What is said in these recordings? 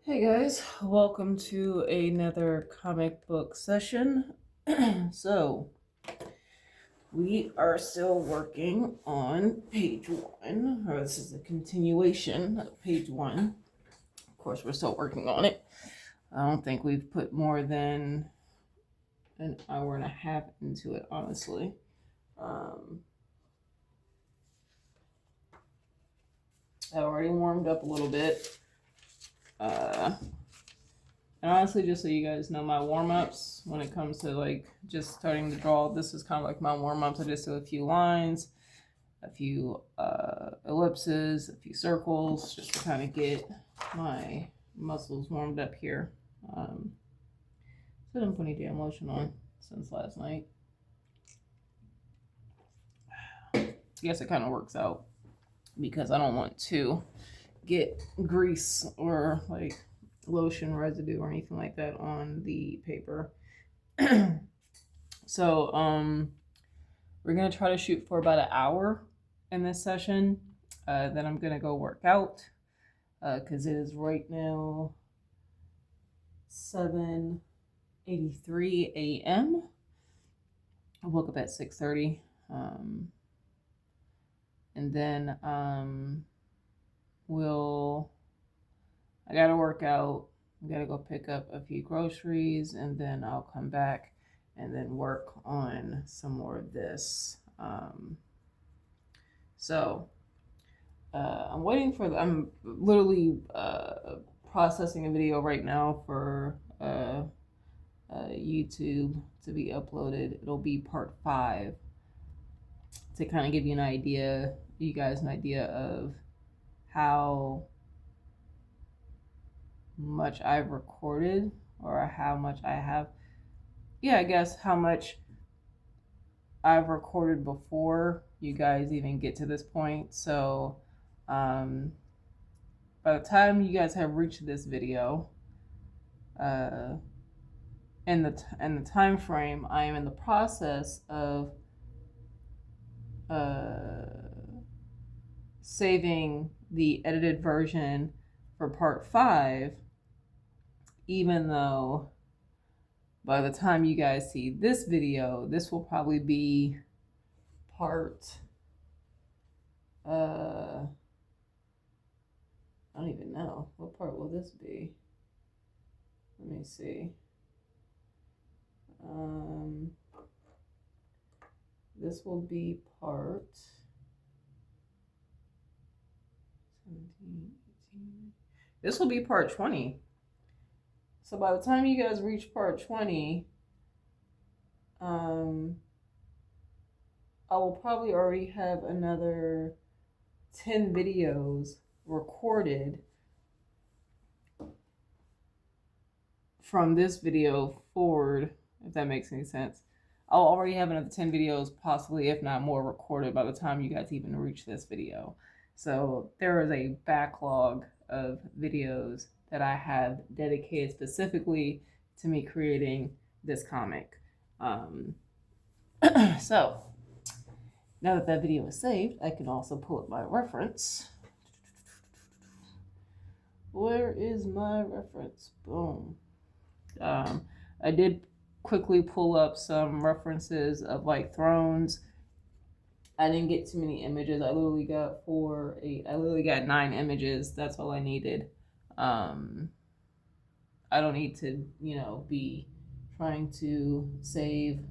Hey guys, welcome to another comic book session. So, we are still working on page one, or this is a continuation of page one. Of course, we're still working on it. I don't think we've put more than an hour and a half into it, honestly. I already warmed up a little bit. And honestly, just so you guys know, my warm-ups when it comes to like just starting to draw, this is kind of like my warm-ups. I just do a few lines, a few ellipses, a few circles, just to kind of get my muscles warmed up here. So I didn't put any damn lotion on since last night. I guess it kind of works out because I don't want to get grease or like lotion residue or anything like that on the paper. So we're gonna try to shoot for about an hour in this session. Then I'm gonna go work out because it is right now 7:83 a.m. I woke up at 6:30, and then I gotta work out. I gotta go pick up a few groceries, and then I'll come back and then work on some more of this. I'm waiting for I'm literally processing a video right now for YouTube to be uploaded. It'll be part 5 to kind of give you guys an idea of how much I've recorded, or how much I have, I guess how much I've recorded before you guys even get to this point. So by the time you guys have reached this video, in the time frame, I am in the process of saving the edited version for part 5, even though by the time you guys see this video, this will probably be part I don't even know. What part will this be? Let me see. This will be part 17, 18. This will be part 20. So by the time you guys reach part 20, I will probably already have another 10 videos recorded from this video forward, if that makes any sense. I'll already have another 10 videos, possibly, if not more, recorded by the time you guys even reach this video. So there is a backlog of videos that I have dedicated specifically to me creating this comic. So now that that video is saved, I can also pull up my reference. Where is my reference? Boom. I did quickly pull up some references of like thrones. I didn't get too many images. I literally got 9 images. That's all I needed. I don't need to, be trying to save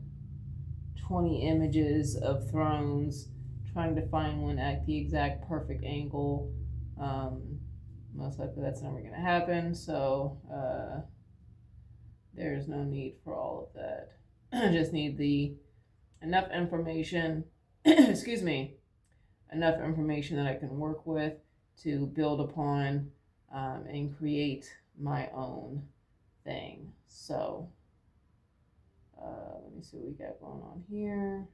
20 images of thrones, trying to find one at the exact perfect angle. Most likely that's never going to happen. So there's no need for all of that. I just need enough information, excuse me, enough information that I can work with to build upon and create my own thing. So let me see what we got going on here.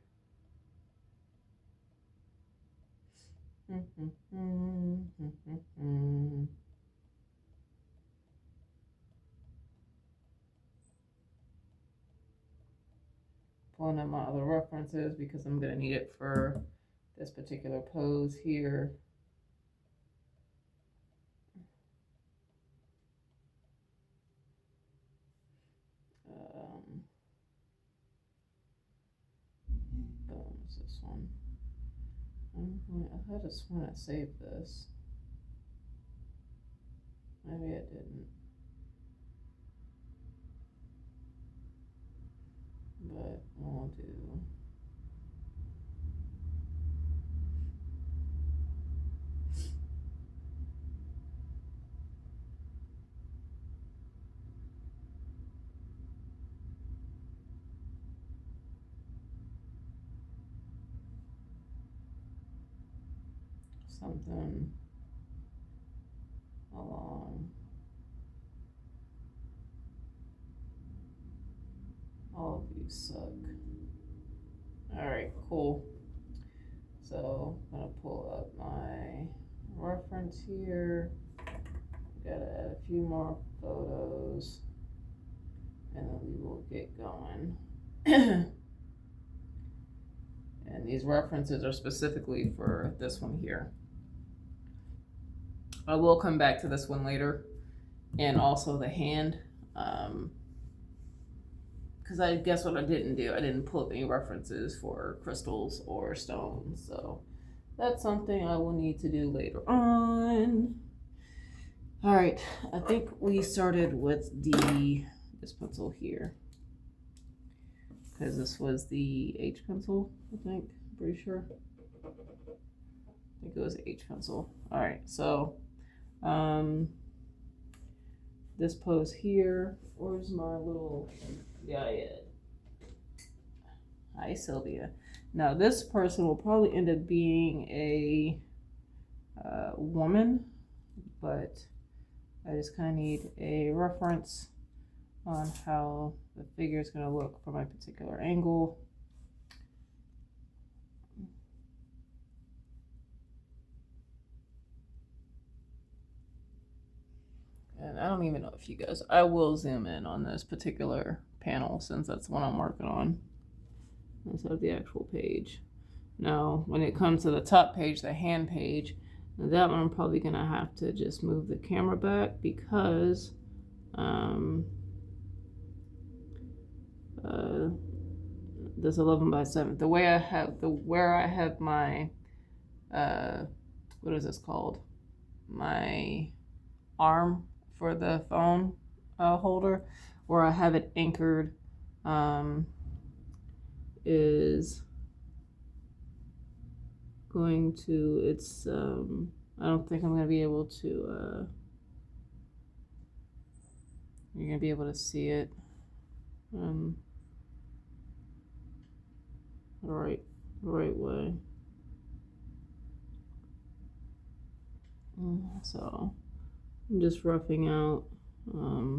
Pulling up my other references because I'm going to need it for this particular pose here. I just want to save this. Maybe I didn't. But we'll do. Something along all of you suck. All right, cool. So I'm gonna pull up my reference here. Gotta add a few more photos and then we will get going. And these references are specifically for this one here. I will come back to this one later, and also the hand, because I guess what I didn't do, I didn't pull up any references for crystals or stones, so that's something I will need to do later on. All right, I think we started with this pencil here, because this was the H pencil, I think, I'm pretty sure. I think it was H pencil. All right, so this pose here, where's my little guy at? Hi, Sylvia. Now this person will probably end up being a woman, but I just kind of need a reference on how the figure is going to look from my particular angle. And I don't even know if you guys, I will zoom in on this particular panel since that's the one I'm working on instead of the actual page. Now, when it comes to the top page, the hand page, that one I'm probably gonna have to just move the camera back because this 11 by 7, the way I have where I have my what is this called? My arm for the phone holder, where I have it anchored, is going to, it's I don't think I'm going to be able to you're going to be able to see it the right way. So I'm just roughing out this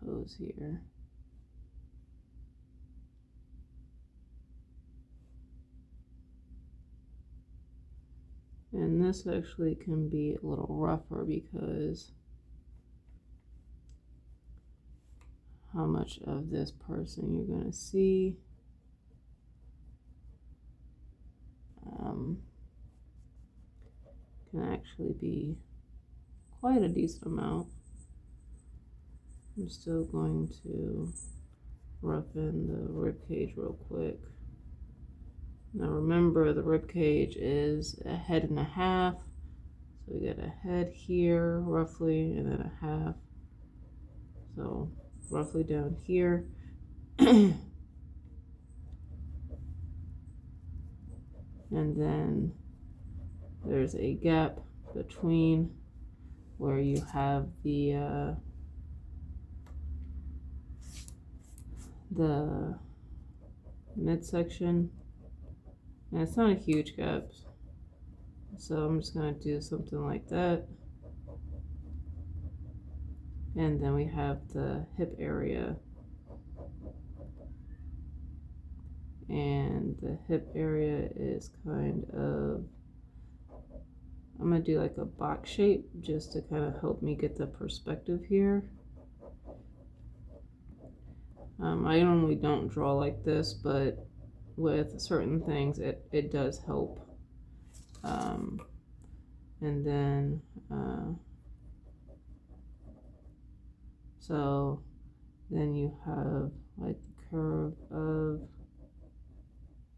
pose here. And this actually can be a little rougher because how much of this person you're going to see. Can actually be quite a decent amount. I'm still going to roughen the rib cage real quick. Now remember, the rib cage is a head and a half. So we got a head here roughly and then a half. So roughly down here. And then there's a gap between where you have the midsection, and it's not a huge gap, so I'm just going to do something like that. And then we have the hip area, and the hip area is kind of, I'm going to do like a box shape just to kind of help me get the perspective here. I normally don't draw like this, but with certain things it does help. And then so Then you have like the curve of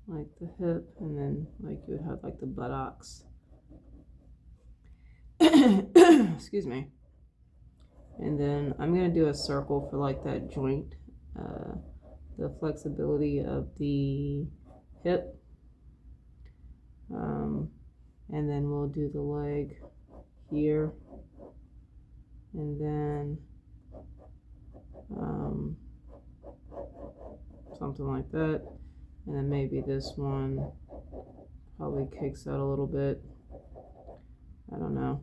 like the hip, and then like you would have like the buttocks. Excuse me. And then I'm gonna do a circle for like that joint, the flexibility of the hip. And then we'll do the leg here, and then something like that, and then maybe this one probably kicks out a little bit. I don't know.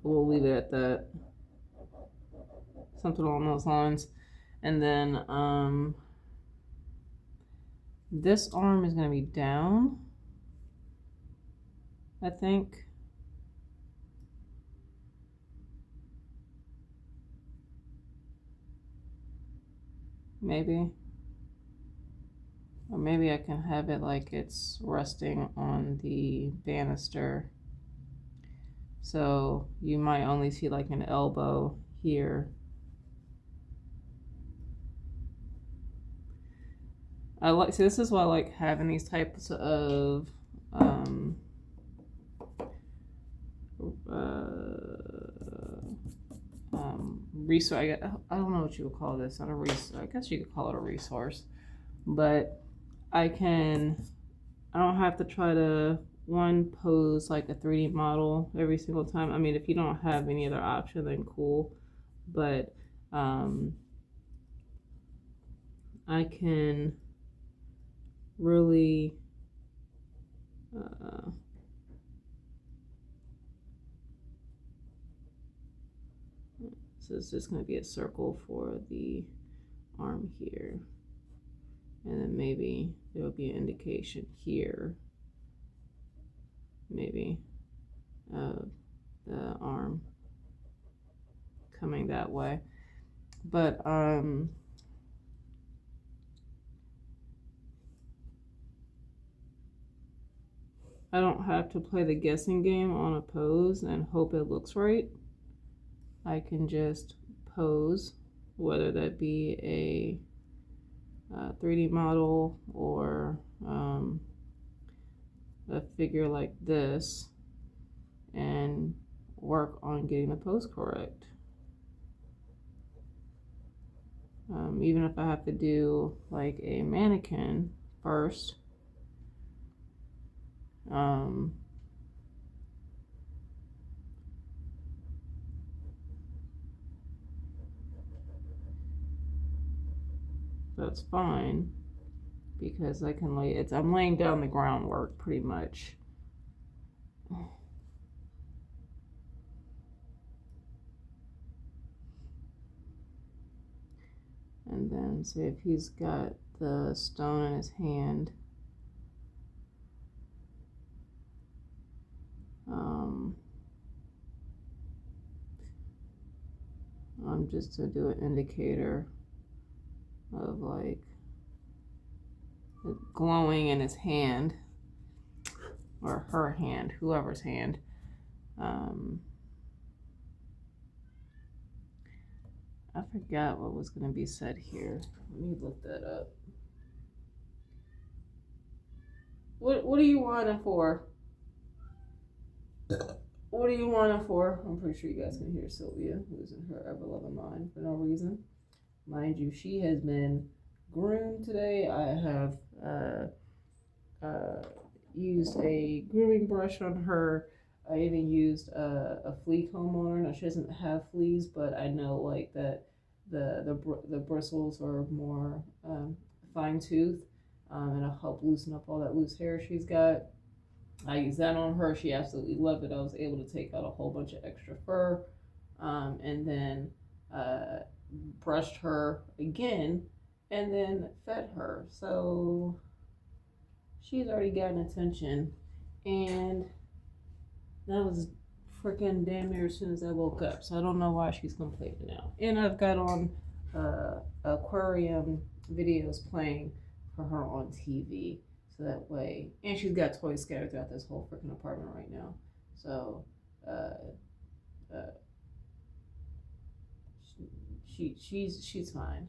We'll leave it at that. Something along those lines. And then this arm is going to be down, I think. Maybe. Or maybe I can have it like it's resting on the banister. So you might only see like an elbow here. So this is why I like having these types of resource. I don't know what you would call this. Not a resource. I guess you could call it a resource, but I don't have to try to pose like a 3D model every single time. I mean, if you don't have any other option, then cool, but I can really so it's just going to be a circle for the arm here, and then maybe there will be an indication here, maybe of the arm coming that way. But I don't have to play the guessing game on a pose and hope it looks right. I can just pose, whether that be a 3D model or a figure like this, and work on getting the pose correct. Even if I have to do like a mannequin first, that's fine, because I can I'm laying down the groundwork pretty much. And then say if he's got the stone in his hand, I'm just to do an indicator of like it glowing in his hand, or her hand, whoever's hand. I forgot what was going to be said here. Let me look that up. What are you wanting for? What are you wanting for? I'm pretty sure you guys can hear Sylvia, who's in her ever-loving mind for no reason. Mind you, she has been groomed today. I have used a grooming brush on her. I even used a flea comb on her. Now, she doesn't have fleas, but I know like that the bristles are more fine tooth, and it'll help loosen up all that loose hair she's got. I used that on her. She absolutely loved it. I was able to take out a whole bunch of extra fur, and then brushed her again, and then fed her. So she's already gotten attention, and that was freaking damn near as soon as I woke up. So I don't know why she's complaining now. And I've got on aquarium videos playing for her on TV. So that way, and she's got toys scattered throughout this whole freaking apartment right now. So she's fine.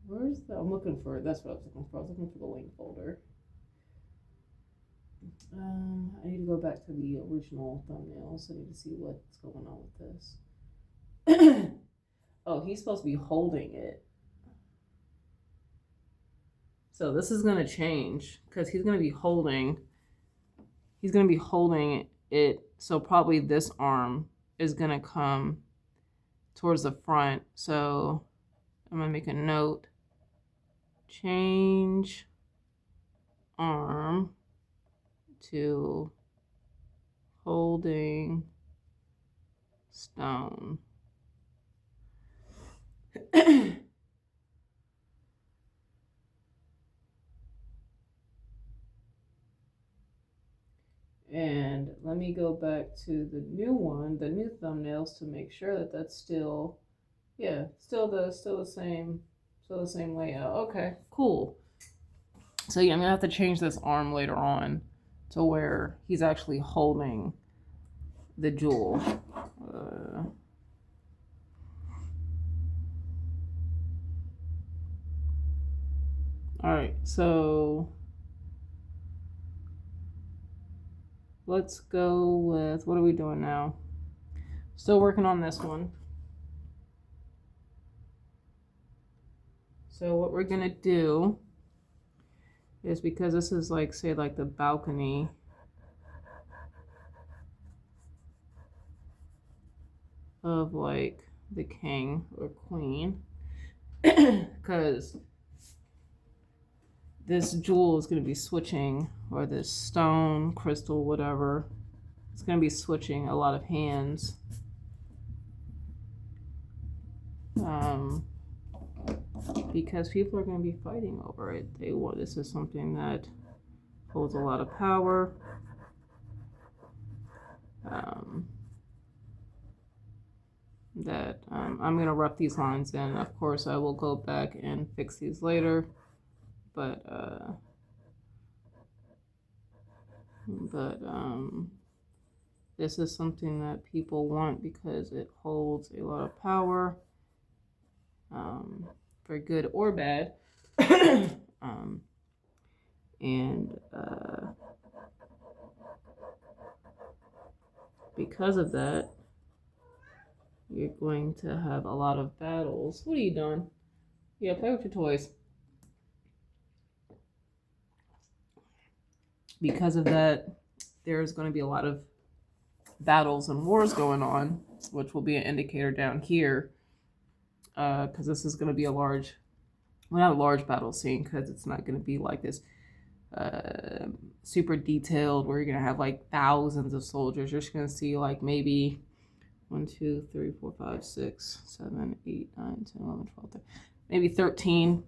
Where's the? I'm looking for. That's what I was looking for. I was looking for the link folder. I need to go back to the original thumbnails. I need to see what's going on with this. Oh, he's supposed to be holding it. So this is gonna change because he's gonna be holding. He's gonna be holding it. So probably this arm is gonna come towards the front. So I'm gonna make a note. Change arm to holding stone. And let me go back to the new one, the new thumbnails, to make sure that that's still, yeah, still the same layout. Okay, cool. So yeah, I'm gonna have to change this arm later on to where he's actually holding the jewel. All right, so let's go with, what are we doing now? Still working on this one. So what we're gonna do is, because this is like, say like the balcony, of like the king or queen, because this jewel is going to be switching, or this stone, crystal, whatever, it's going to be switching a lot of hands. Because people are going to be fighting over it. This is something that holds a lot of power. I'm going to rough these lines in. Of course, I will go back and fix these later. But this is something that people want because it holds a lot of power, for good or bad. And because of that, you're going to have a lot of battles. What are you doing? Yeah, play with your toys. Because of that, there's going to be a lot of battles and wars going on, which will be an indicator down here. Because this is going to be a large, well, not a large battle scene, because it's not going to be like this super detailed where you're going to have like thousands of soldiers. You're just going to see like maybe 1, 2, 3, 4, 5, 6, 7, 8, 9, 10, 11, 12, 13, maybe 13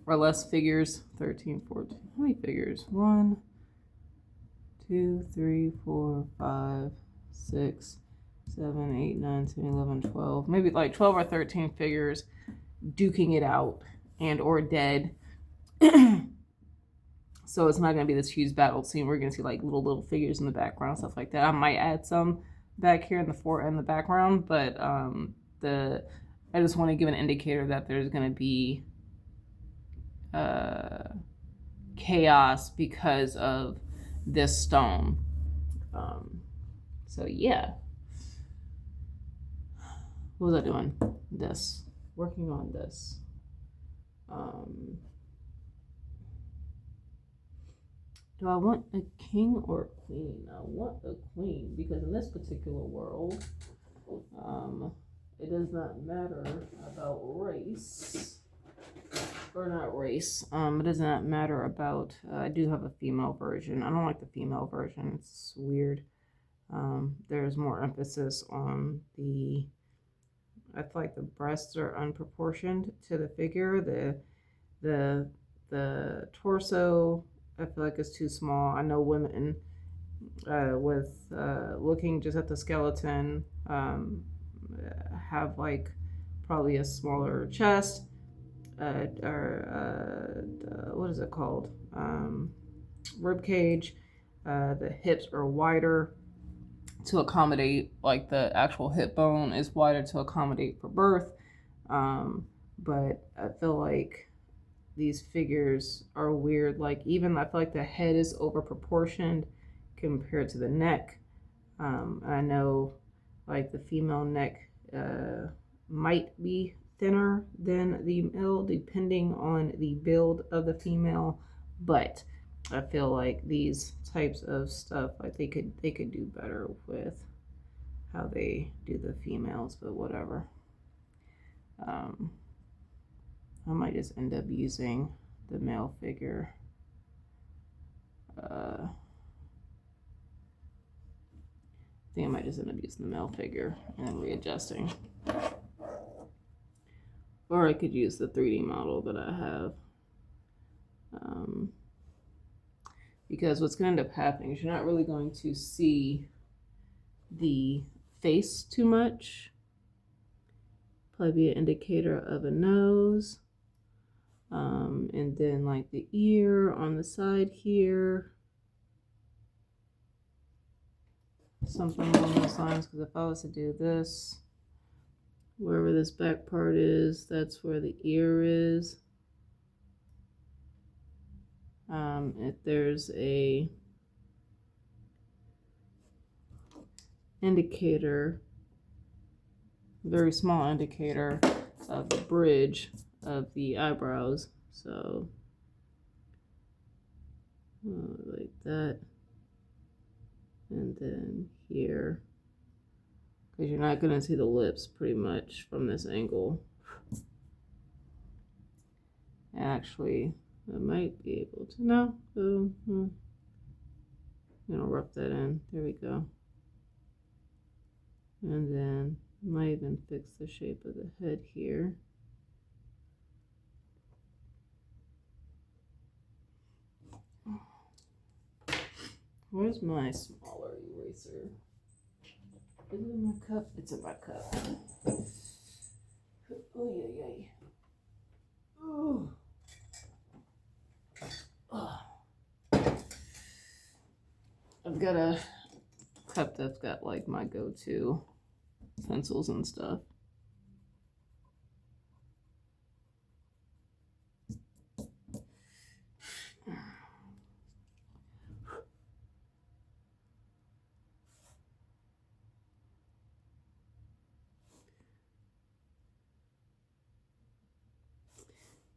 or less figures. 13, 14. How many figures? 1, 2, 3, 4, 5, 6, 7, 8, 9, 10, 11, 12. Maybe like 12 or 13 figures duking it out and or dead. So it's not going to be this huge battle scene. We're going to see like little figures in the background, stuff like that. I might add some back here in the background, but I just want to give an indicator that there's going to be chaos because of this stone. So yeah, what was I doing? Working on this. Do I want a king or a queen? I want a queen, because in this particular world, it does not matter about race. Or not race. It does not matter about, I do have a female version. I don't like the female version. It's weird. There's more emphasis on I feel like the breasts are unproportioned to the figure. The torso, I feel like it's too small. I know women with looking just at the skeleton have like probably a smaller chest, or what is it called? Rib cage. The hips are wider. to accommodate, like the actual hip bone is wider to accommodate for birth. But I feel like these figures are weird. Like even I feel like the head is over proportioned compared to the neck. I know like the female neck might be thinner than the male depending on the build of the female, but I feel like these types of stuff, like they could do better with how they do the females, but whatever. I might just end up using the male figure. I think I might just end up using the male figure and readjusting. Or I could use the 3D model that I have. Because what's going to end up happening is you're not really going to see the face too much. Probably be an indicator of a nose. And then like the ear on the side here. Something along those lines, because if I was to do this, wherever this back part is, that's where the ear is. If there's a indicator, very small indicator of the bridge of the eyebrows, so like that, and then here, because you're not going to see the lips pretty much from this angle. Actually, I might be able to. No, I'm gonna rub that in. There we go. And then might even fix the shape of the head here. Where's my smaller eraser? Is it in my cup? It's in my cup. Oh yeah, yeah. Oh. I've got a cup that's got like my go-to pencils and stuff.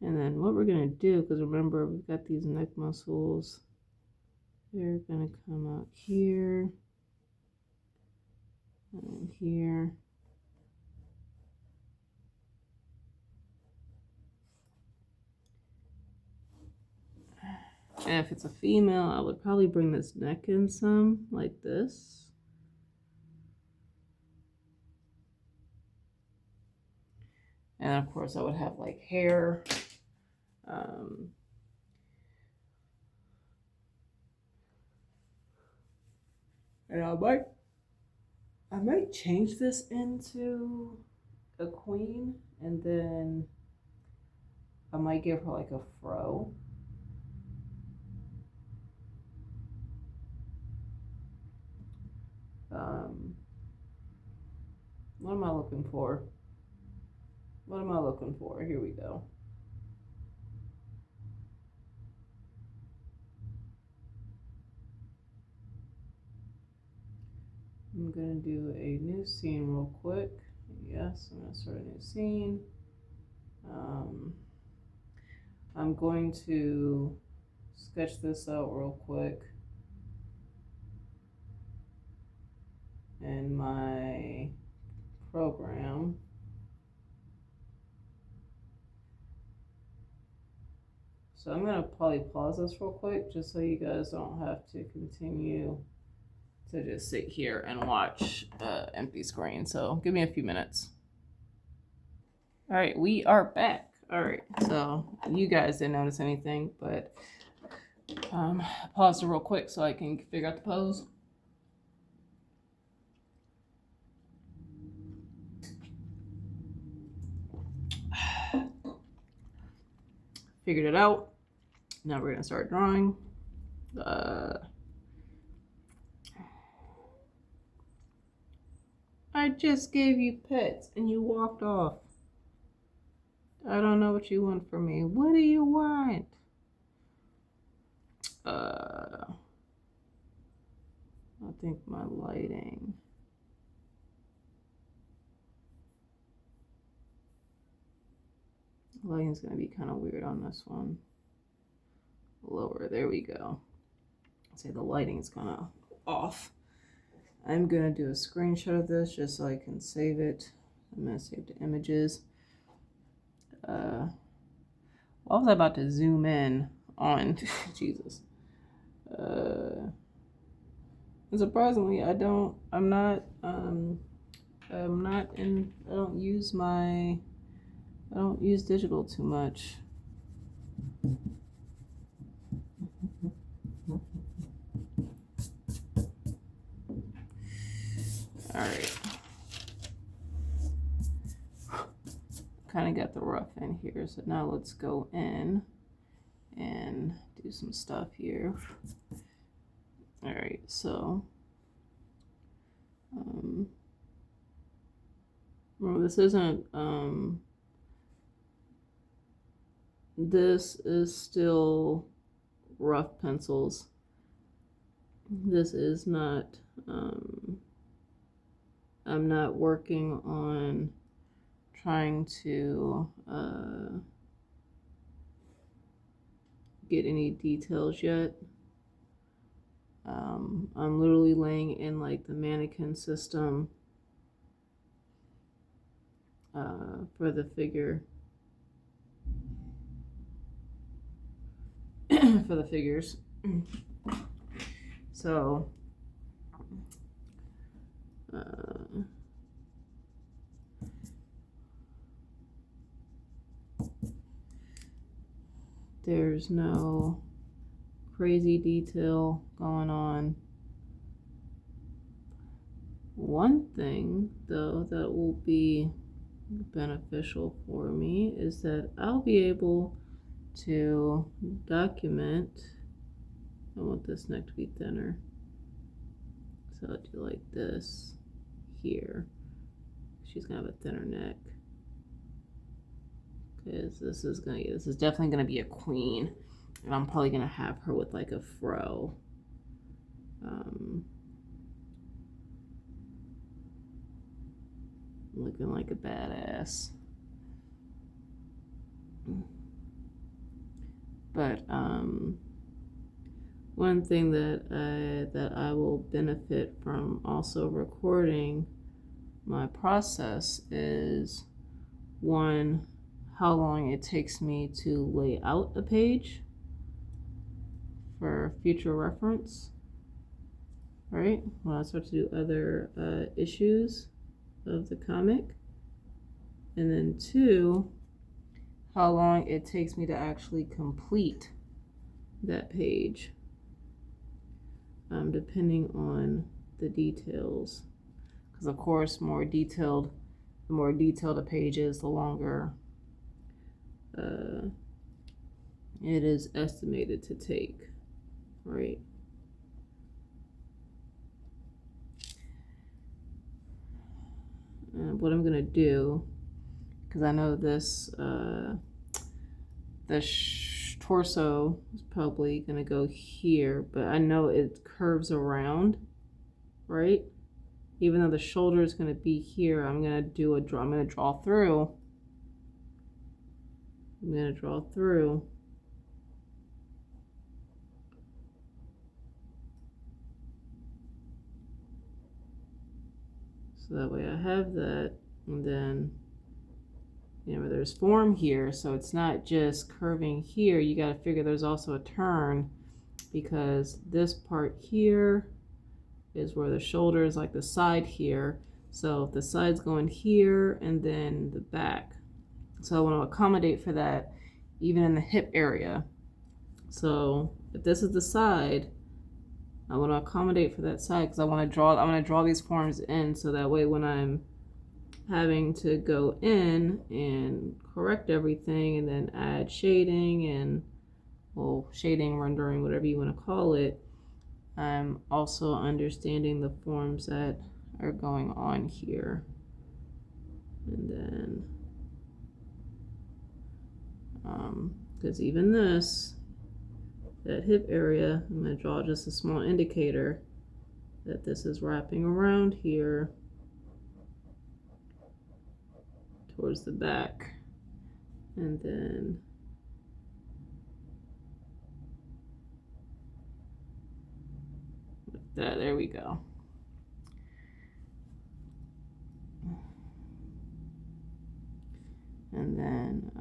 And then what we're gonna do, because remember we've got these neck muscles, they're gonna come out here and here. And if it's a female, I would probably bring this neck in some, like this. And of course I would have like hair. And I might change this into a queen, and then I might give her like a fro. What am I looking for? What am I looking for? Here we go. I'm gonna do a new scene real quick. Yes, I'm gonna start a new scene. I'm going to sketch this out real quick in my program. So I'm gonna probably pause this real quick just so you guys don't have to continue to just sit here and watch empty screen. So give me a few minutes. All right, we are back. All right, so you guys didn't notice anything, but pause it real quick so I can figure out the pose. Figured it out. Now we're gonna start drawing. I just gave you pets and you walked off. I don't know what you want from me. What do you want? I think my lighting's gonna be kind of weird on this one. Lower, there we go. I'd say the lighting's kind of off. I'm gonna do a screenshot of this just so I can save it. I'm gonna save the images. What was I about to zoom in on? Jesus. And surprisingly, I don't use digital too much. All right. Kind of got the rough in here, so now let's go in and do some stuff here. All right, so remember, this isn't this is still rough pencils. This is not I'm not working on trying to get any details yet. I'm literally laying in like the mannequin system for the figure. For the figures. So there's no crazy detail going on. One thing though that will be beneficial for me is that I'll be able to document. I want this neck to be thinner, so I'll do like this here. She's gonna have a thinner neck because this is definitely gonna be a queen, and I'm probably gonna have her with like a fro. Looking like a badass. But one thing that I will benefit from also recording my process is, one, how long it takes me to lay out a page for future reference, right? When I start to do other issues of the comic. And then two, how long it takes me to actually complete that page, depending on the details. Because of course, the more detailed a page is, the longer it is estimated to take, right? And what I'm gonna do, because I know this torso is probably gonna go here, but I know it curves around, right? Even though the shoulder is gonna be here, I'm gonna draw through. So that way I have that, and then, you know, there's form here, so it's not just curving here. You got to figure there's also a turn, because this part here is where the shoulder is, like the side here. So if the side's going here and then the back. So I want to accommodate for that even in the hip area. So if this is the side, I want to accommodate for that side because I'm going to draw these forms in, so that way when I'm having to go in and correct everything and then add shading and, well, shading, rendering, whatever you want to call it, I'm also understanding the forms that are going on here. And then, because even this, that hip area, I'm going to draw just a small indicator that this is wrapping around here towards the back. And then like that, there we go. And then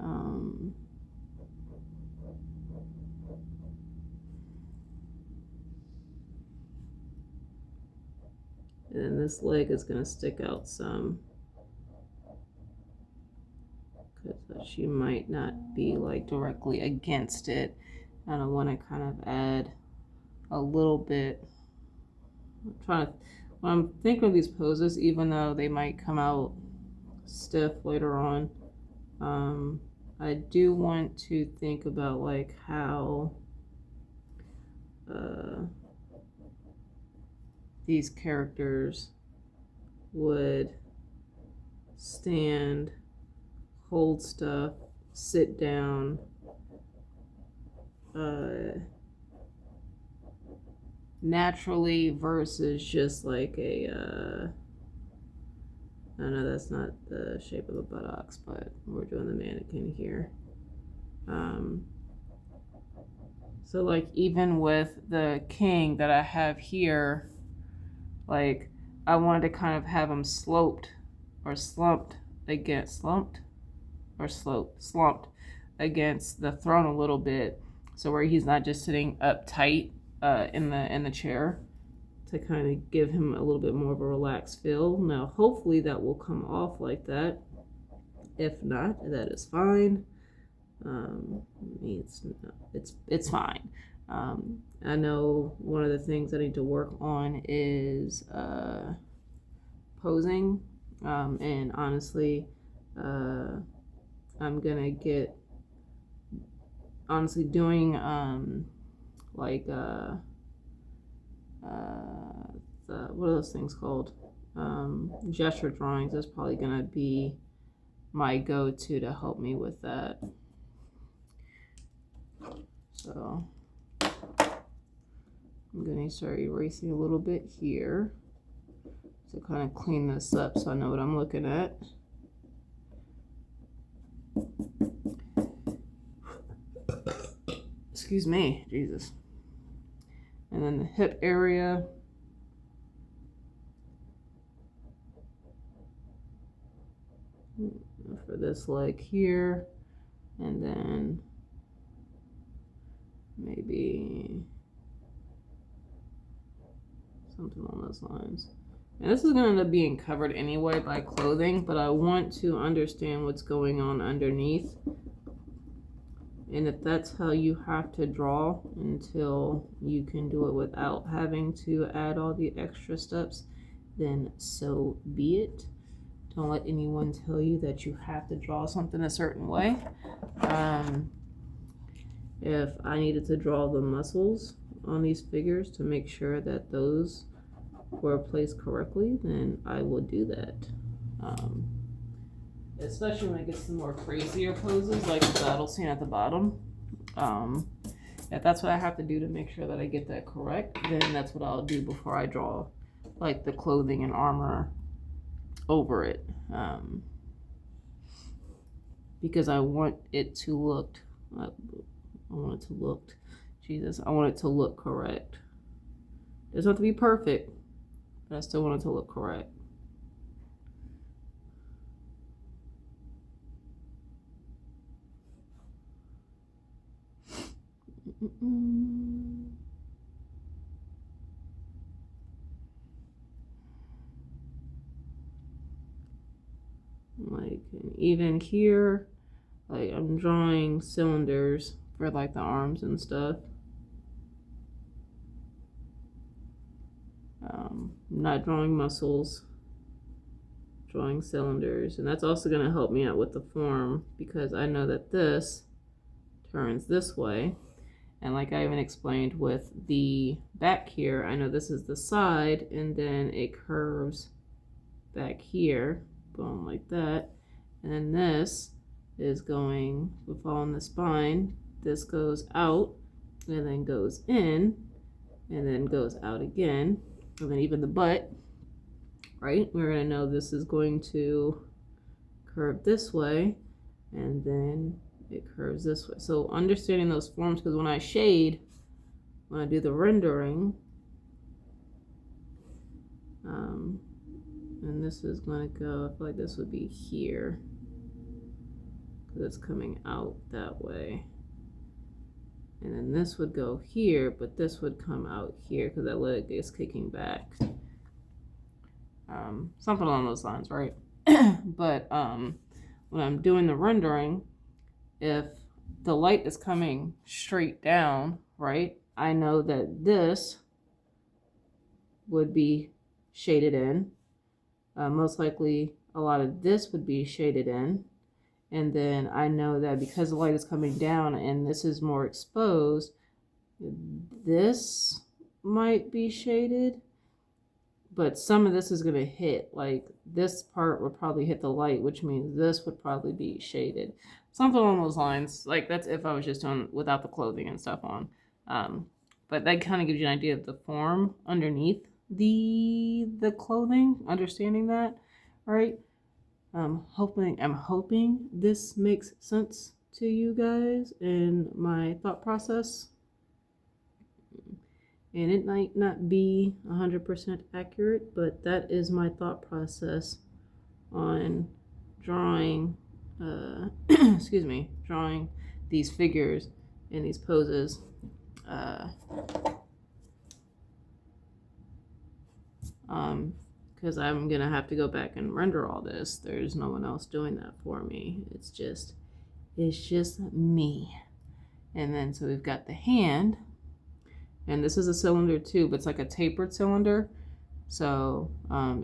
this leg is going to stick out some, because she might not be like directly against it, and I want to kind of add a little bit. When I'm thinking of these poses, even though they might come out stiff later on, I do want to think about like how these characters would stand, hold stuff, sit down, naturally versus just like a I know that's not the shape of the buttocks, but we're doing the mannequin here. So like even with the king that I have here, like I wanted to kind of have him slumped against the throne a little bit, so where he's not just sitting up tight in the chair, to kind of give him a little bit more of a relaxed feel. Now hopefully that will come off like that. If not, that is fine. It's fine. I know one of the things I need to work on is posing, and honestly, I'm gonna get doing like what are those things called? Gesture drawings is probably gonna be my go-to to help me with that. So I'm gonna start erasing a little bit here to kind of clean this up so I know what I'm looking at. Excuse me, Jesus. And then the hip area. For this leg here, and then maybe something along those lines. And this is going to end up being covered anyway by clothing, but I want to understand what's going on underneath. And if that's how you have to draw until you can do it without having to add all the extra steps, then so be it. Don't let anyone tell you that you have to draw something a certain way. If I needed to draw the muscles on these figures to make sure that those were placed correctly, then I will do that. Especially when it gets to more crazier poses like the battle scene at the bottom. If that's what I have to do to make sure that I get that correct, then that's what I'll do before I draw like the clothing and armor over it, because I want it to look I want it to look correct. It doesn't have to be perfect, but I still want it to look correct. Like, even here, like I'm drawing cylinders for like the arms and stuff. I'm not drawing muscles, drawing cylinders, and that's also going to help me out with the form, because I know that this turns this way, and like I even explained with the back here, I know this is the side and then it curves back here, boom, like that. And then this is going, we're following the spine. This goes out and then goes in and then goes out again. And then even the butt, right? We're going to know this is going to curve this way and then it curves this way. So understanding those forms, because when I shade, when I do the rendering, and this is going to go, I feel like this would be here because it's coming out that way. And then this would go here, but this would come out here because that leg is kicking back. Something along those lines, right? But when I'm doing the rendering, if the light is coming straight down, right, I know that this would be shaded in. Most likely a lot of this would be shaded in. And then I know that because the light is coming down and this is more exposed, this might be shaded, but some of this is going to hit. Like this part would probably hit the light, which means this would probably be shaded. Something along those lines. Like that's if I was just doing without the clothing and stuff on. But that kind of gives you an idea of the form underneath the clothing, understanding that, right? I'm hoping this makes sense to you guys in my thought process. And it might not be 100% accurate, but that is my thought process on drawing, drawing these figures in these poses. Because I'm gonna have to go back and render all this. There's no one else doing that for me. It's just me. And then so we've got the hand, and this is a cylinder too, but it's like a tapered cylinder. So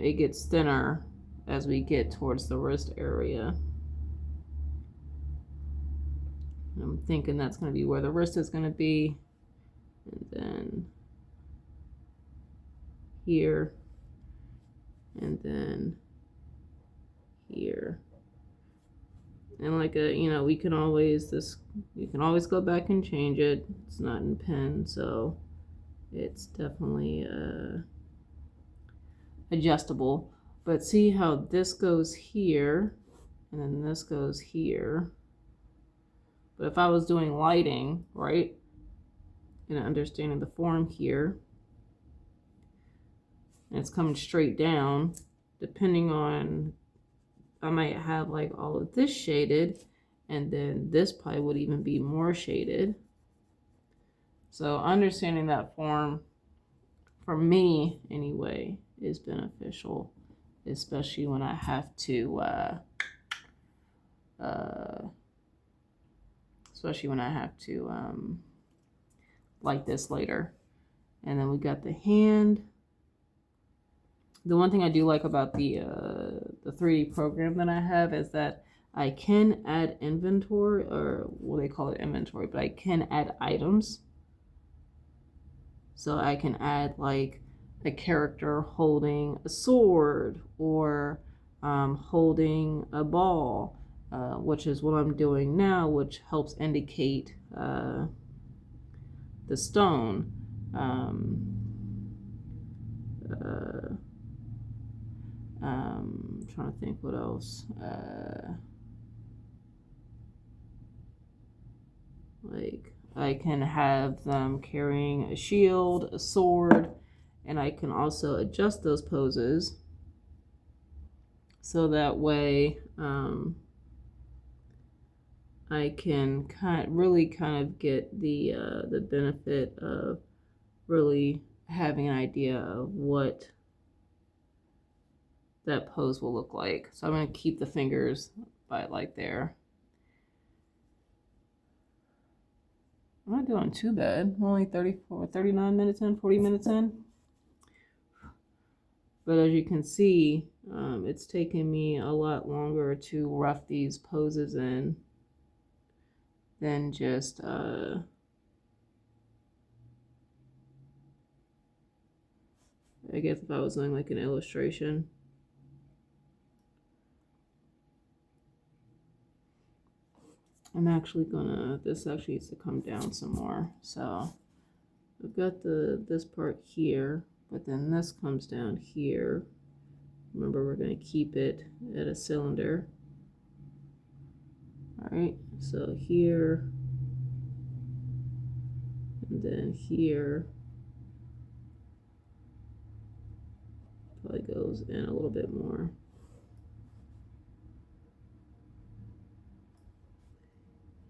it gets thinner as we get towards the wrist area. And I'm thinking that's gonna be where the wrist is gonna be, and then here. And then here. And like you can always go back and change it. It's not in pen, so it's definitely adjustable. But see how this goes here and then this goes here. But if I was doing lighting, right, and understanding the form here, and it's coming straight down, depending on, I might have like all of this shaded, and then this probably would even be more shaded. So understanding that form, for me anyway, is beneficial, especially when I have to, like this later. And then we got the hand. The one thing I do like about the 3D program that I have is that I can add inventory, or what they call it inventory, but I can add items. So I can add like a character holding a sword or holding a ball, which is what I'm doing now, which helps indicate the stone. I'm trying to think what else. Like I can have them carrying a shield, a sword, and I can also adjust those poses so that way I can really kind of get the benefit of really having an idea of what that pose will look like. So I'm going to keep the fingers by like there. I'm not doing too bad. I'm only 39 minutes in, 40 minutes in. But as you can see, it's taken me a lot longer to rough these poses in than just I guess if I was doing like an illustration. I'm actually gonna, this actually needs to come down some more. So I've got this part here, but then this comes down here. Remember, we're gonna keep it at a cylinder. All right, so here, and then here, probably goes in a little bit more.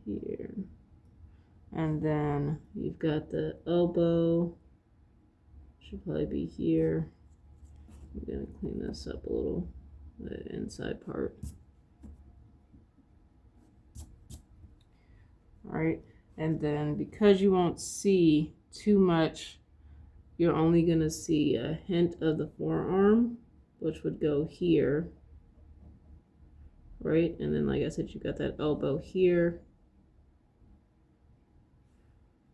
Here. And then you've got the elbow, should probably be here. I'm gonna clean this up a little, the inside part. All right, and then because you won't see too much, you're only gonna see a hint of the forearm, which would go here, right? And then, like I said, you got that elbow here.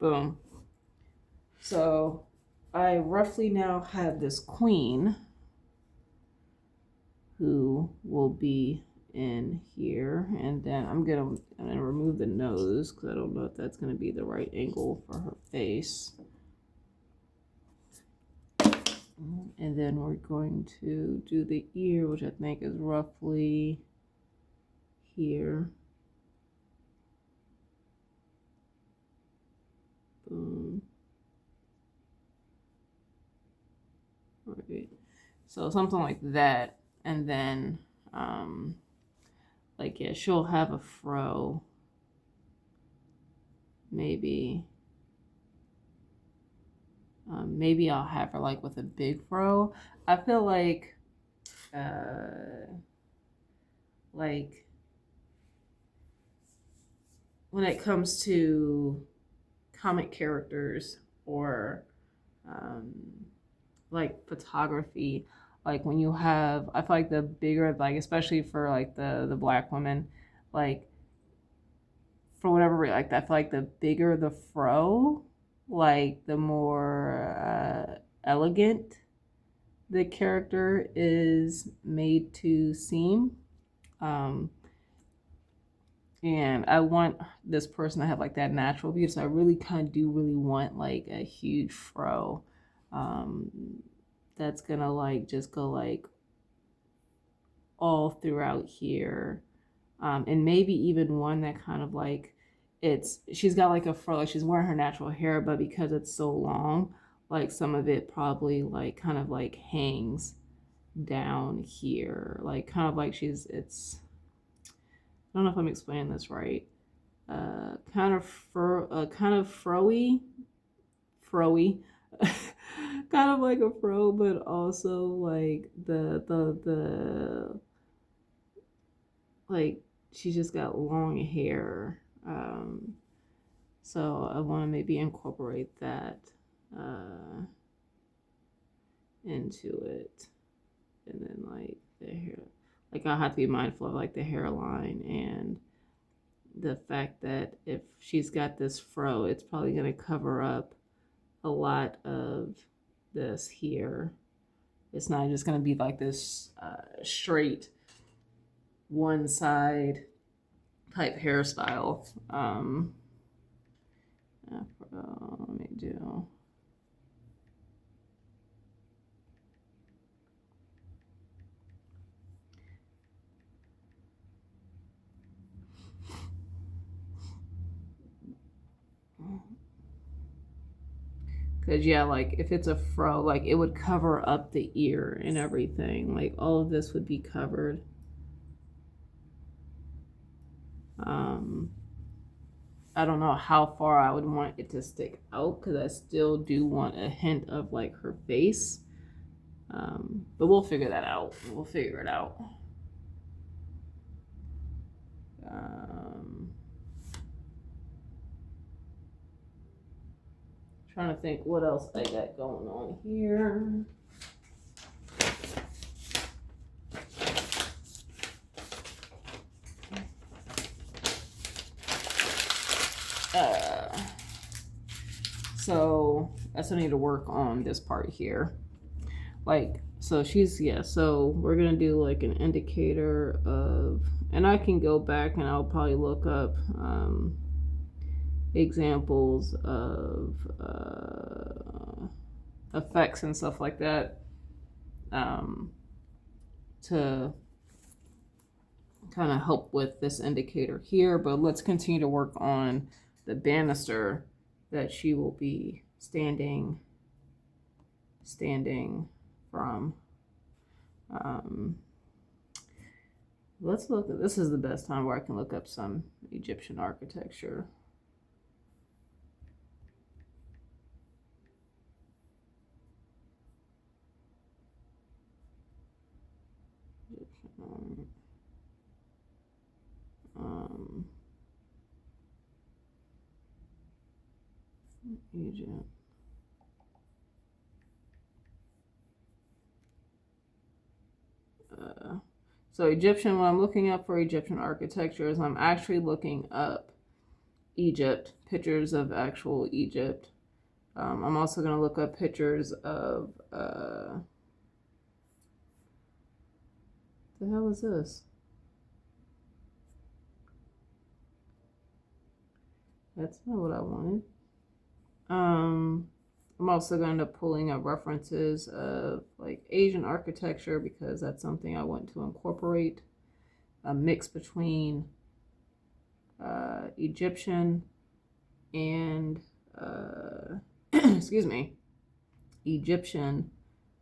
Boom. So I roughly now have this queen who will be in here, and then I'm gonna remove the nose because I don't know if that's gonna be the right angle for her face. And then we're going to do the ear, which I think is roughly here. Boom. All right. So something like that. And then, like, yeah, she'll have a fro. Maybe. Maybe I'll have her, like, with a big fro. I feel like when it comes to comic characters or like photography, like when you have, I feel like the bigger, like especially for like the black women, like for whatever reason, like I feel like the bigger the fro, like the more elegant the character is made to seem. And I want this person to have like that natural beauty. So I really kind of do really want like a huge fro that's gonna like just go like all throughout here. And maybe even one that kind of like she's got like a fro, like she's wearing her natural hair, but because it's so long, like some of it probably like kind of like hangs down here, like kind of like it's, I don't know if I'm explaining this right. Kind of froey, kind of like a fro, but also like the like she's just got long hair. So I want to maybe incorporate that into it, and then like the hair. Like I'll have to be mindful of like the hairline and the fact that if she's got this fro, it's probably going to cover up a lot of this here. It's not just going to be like this straight one side type hairstyle. Let me do. Because, yeah, like, if it's a fro, like, it would cover up the ear and everything. Like, all of this would be covered. I don't know how far I would want it to stick out because I still do want a hint of, like, her face. But we'll figure that out. We'll figure it out. Trying to think what else I got going on here. So I still need to work on this part here. Like, So she's, yeah, so we're gonna do like an indicator of, and I can go back and I'll probably look up examples of effects and stuff like that to kind of help with this indicator here. But let's continue to work on the banister that she will be standing from. Let's look at, this is the best time where I can look up some Egyptian architecture. Egypt. So Egyptian, what I'm looking up for Egyptian architecture is I'm actually looking up Egypt, pictures of actual Egypt. I'm also going to look up pictures of, the hell is this? That's not what I wanted. I'm also going to end up pulling up references of like Asian architecture because that's something I want to incorporate, a mix between Egyptian and excuse me, Egyptian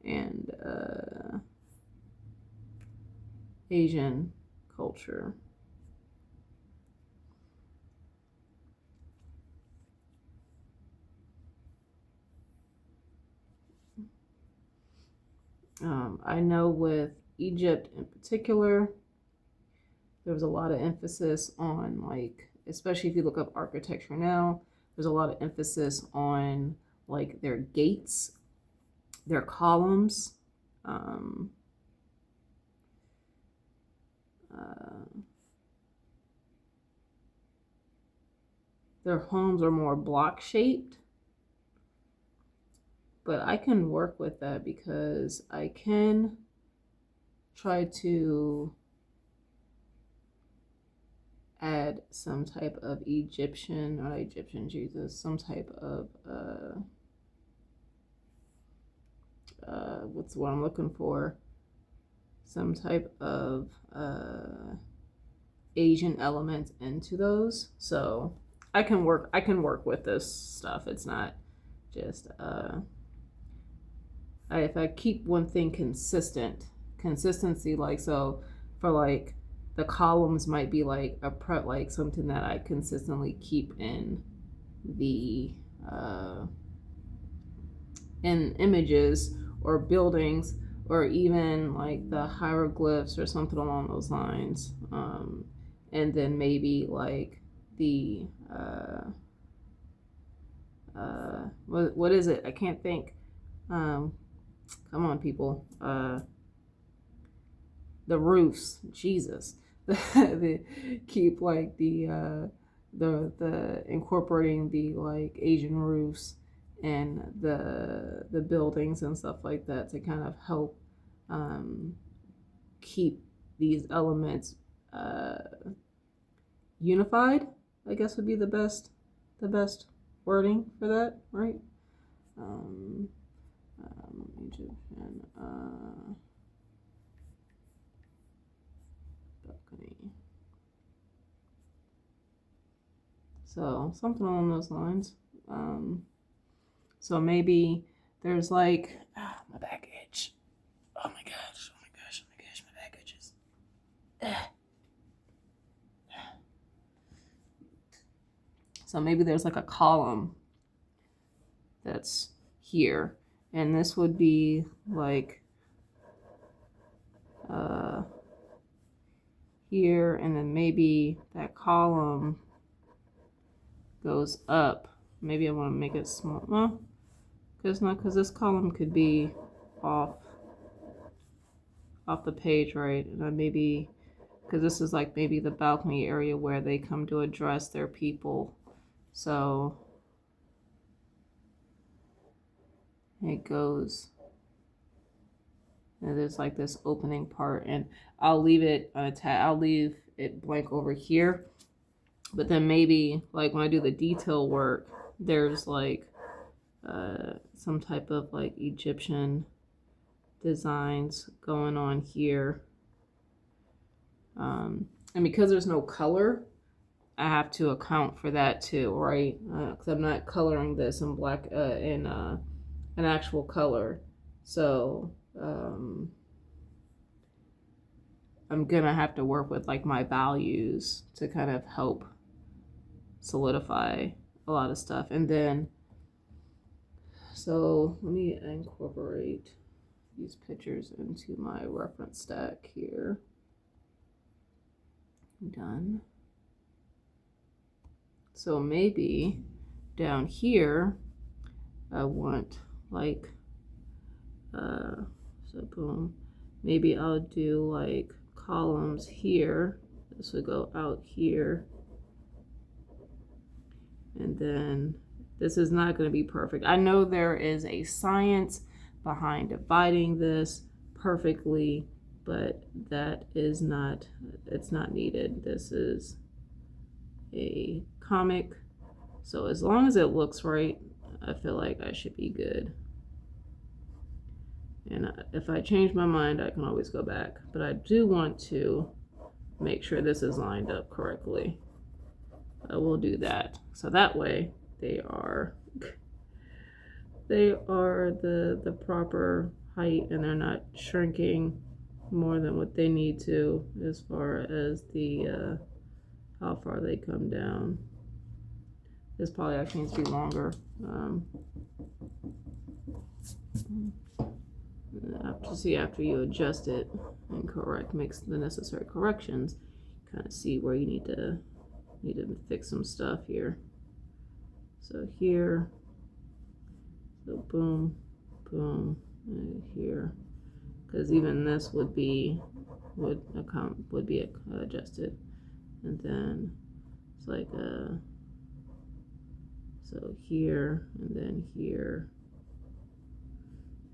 and Asian culture. I know with Egypt in particular, there was a lot of emphasis on, like, especially if you look up architecture now, there's a lot of emphasis on like their gates, their columns, their homes are more block shaped. But I can work with that because I can try to add some type of Egyptian, not Egyptian, Jesus, some type of, what's what I'm looking for? Some type of Asian elements into those. So I can work with this stuff. It's not just, if I keep one thing consistency, like, so for like the columns might be like like something that I consistently keep in the in images or buildings, or even like the hieroglyphs or something along those lines. And then maybe like the what is it? I can't think. Come on, people. The roofs, Jesus. Keep like the incorporating the like Asian roofs and the buildings and stuff like that to kind of help keep these elements unified, I guess would be the best wording for that, right? Egyptian balcony. So something along those lines. So maybe there's like, my back itch. Oh my gosh, my back itches. So maybe there's like a column that's here, and this would be like here, and then maybe that column goes up. Maybe I want to make it small. Well, because this column could be off the page, right? And then maybe, because this is like maybe the balcony area where they come to address their people. So it goes And there's like this opening part, and I'll leave it I'll leave it blank over here. But then maybe like when I do the detail work, there's like some type of like Egyptian designs going on here. And because there's no color, I have to account for that too, right? Because I'm not coloring this in black in an actual color. So I'm gonna have to work with like my values to kind of help solidify a lot of stuff. And then, so let me incorporate these pictures into my reference stack here. Done. So maybe down here, I want like, so boom, maybe I'll do like columns here. This would go out here. And then this is not going to be perfect. I know there is a science behind dividing this perfectly, but that is not, it's not needed. This is a comic. So as long as it looks right, I feel like I should be good. And if I change my mind, I can always go back. But I do want to make sure this is lined up correctly. I will do that. So that way they are the proper height, and they're not shrinking more than what they need to as far as the how far they come down. This probably actually needs to be longer. After you adjust it and makes the necessary corrections, kind of see where you need to fix some stuff here. So here, so boom, boom, and here, because even this would be adjusted, and then it's like so here, and then here,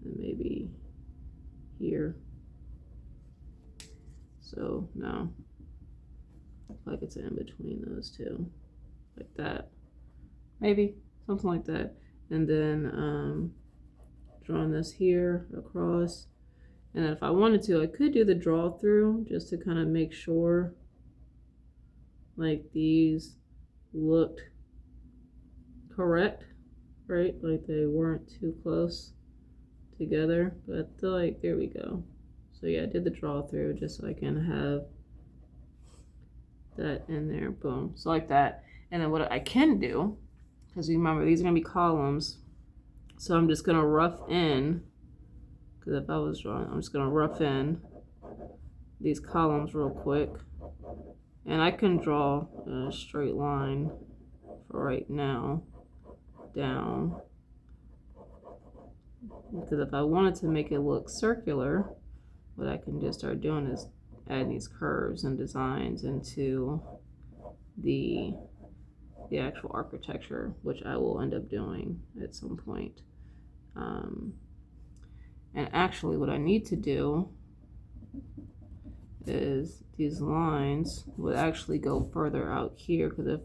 and maybe here. So now, like it's in between those two, like that, maybe something like that. And then drawing this here across, and then if I wanted to, I could do the draw through just to kind of make sure like these looked correct, right? Like they weren't too close together. But I feel like, there we go. So yeah, I did the draw through just so I can have that in there. Boom. So like that. And then what I can do, because remember these are gonna be columns, so I'm just gonna rough in, because if I was drawing, I'm just gonna rough in these columns real quick, and I can draw a straight line for right now down, because if I wanted to make it look circular, what I can just start doing is adding these curves and designs into the actual architecture, which I will end up doing at some point. And actually what I need to do is these lines would actually go further out here, because if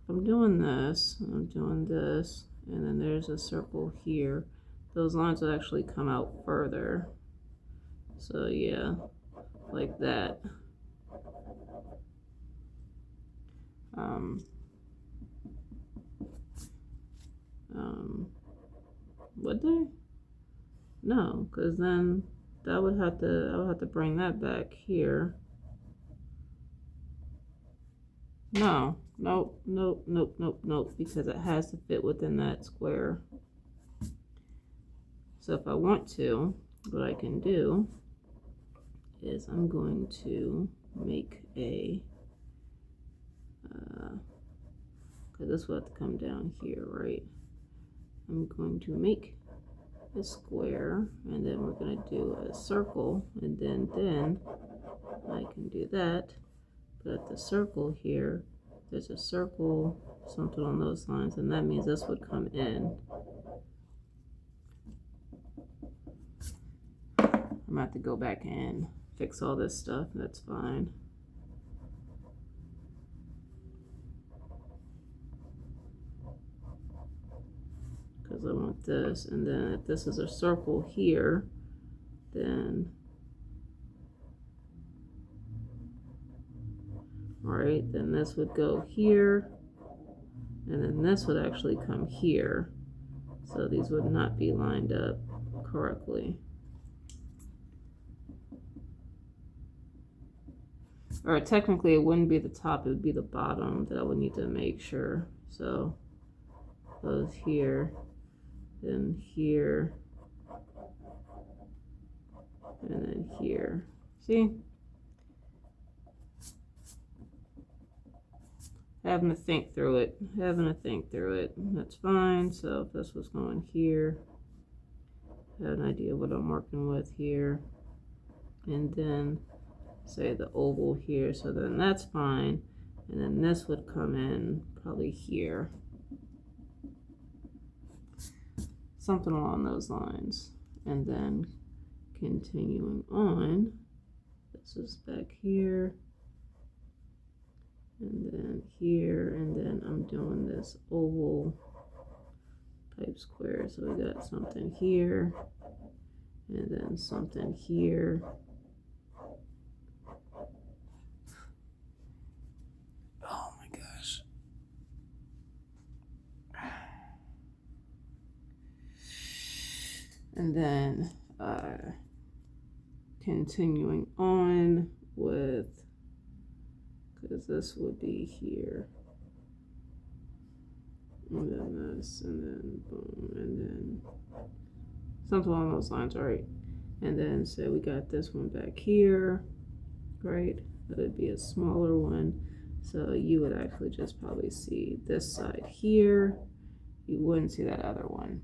I'm doing this, I'm doing this, and then there's a circle here, those lines will actually come out further. So yeah, like that. Would they? No, because then I would have to bring that back here. No, nope, because it has to fit within that square. So if I want to, what I can do is I'm going to make a, because this will have to come down here, right? I'm going to make a square, and then we're going to do a circle, and then I can do that. But at the circle here, there's a circle, something on those lines, and that means this would come in. I'm gonna have to go back and fix all this stuff. That's fine. Because I want this, and then if this is a circle here, then right, then this would go here, and then this would actually come here. So these would not be lined up correctly. Or technically it wouldn't be the top, it would be the bottom that I would need to make sure. So those here, then here, and then here. See? Having to think through it. That's fine. So if this was going here, I have an idea what I'm working with here. And then say the oval here, so then that's fine. And then this would come in probably here. Something along those lines. And then continuing on, this is back here. And then here, and then I'm doing this oval type square. So we got something here, and then something here. Oh my gosh. And then continuing on with, because this would be here, and then this, and then boom, and then something along those lines, all right. And then say we got this one back here, right? That would be a smaller one. So you would actually just probably see this side here. You wouldn't see that other one.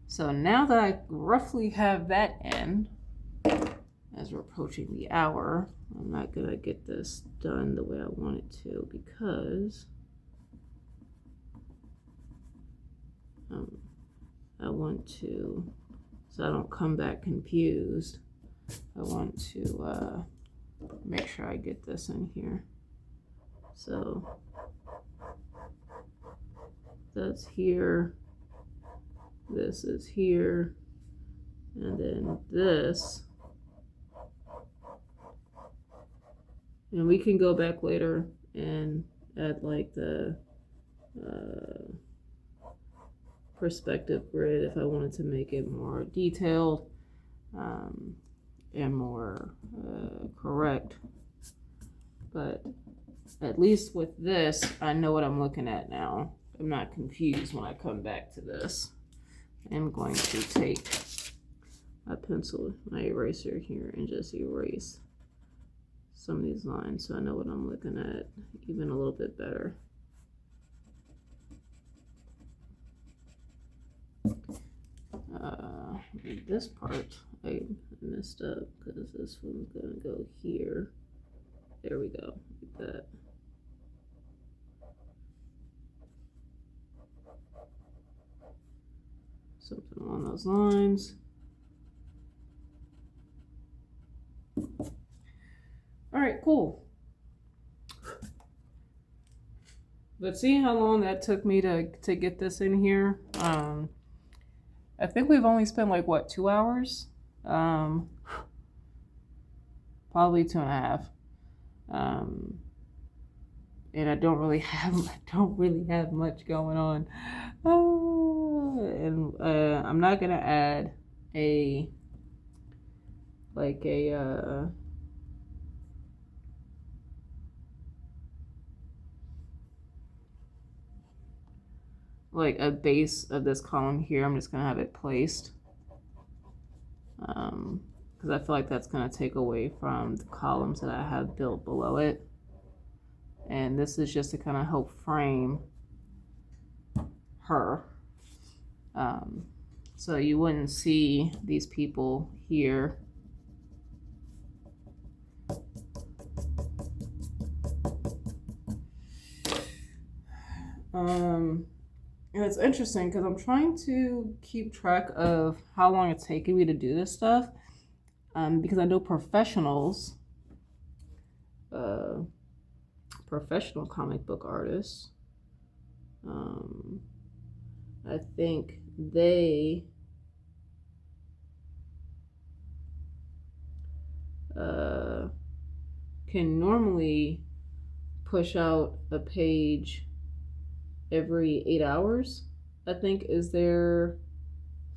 So now that I roughly have that in, as we're approaching the hour, I'm not gonna get this done the way I want it to, because I want to, so I don't come back confused, I want to make sure I get this in here. So that's here, this is here, and then this. And we can go back later and add like the perspective grid if I wanted to make it more detailed and more correct. But at least with this, I know what I'm looking at now. I'm not confused when I come back to this. I'm going to take my pencil, my eraser here, and just erase some of these lines so I know what I'm looking at even a little bit better. This part I messed up because this one's gonna go here. There we go, like that. Something along those lines. All right, cool. Let's see how long that took me to get this in here. I think we've only spent like what, 2 hours? Probably 2.5. And I don't really have much going on. I'm not gonna add a base of this column here. I'm just gonna have it placed because I feel like that's gonna take away from the columns that I have built below it, and this is just to kind of help frame her, so you wouldn't see these people here. And it's interesting because I'm trying to keep track of how long it's taking me to do this stuff. because I know uh, professional comic book artists, I think they can normally push out a page every 8 hours, I think is their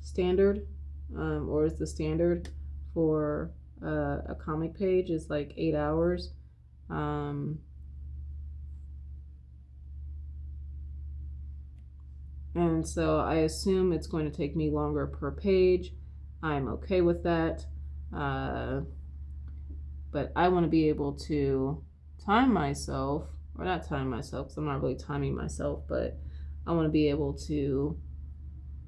standard, or is the standard for a comic page is like 8 hours. Um, and so I assume it's going to take me longer per page. I'm okay with that. But I want to be able to time myself, or not time myself, because I'm not really timing myself, but I want to be able to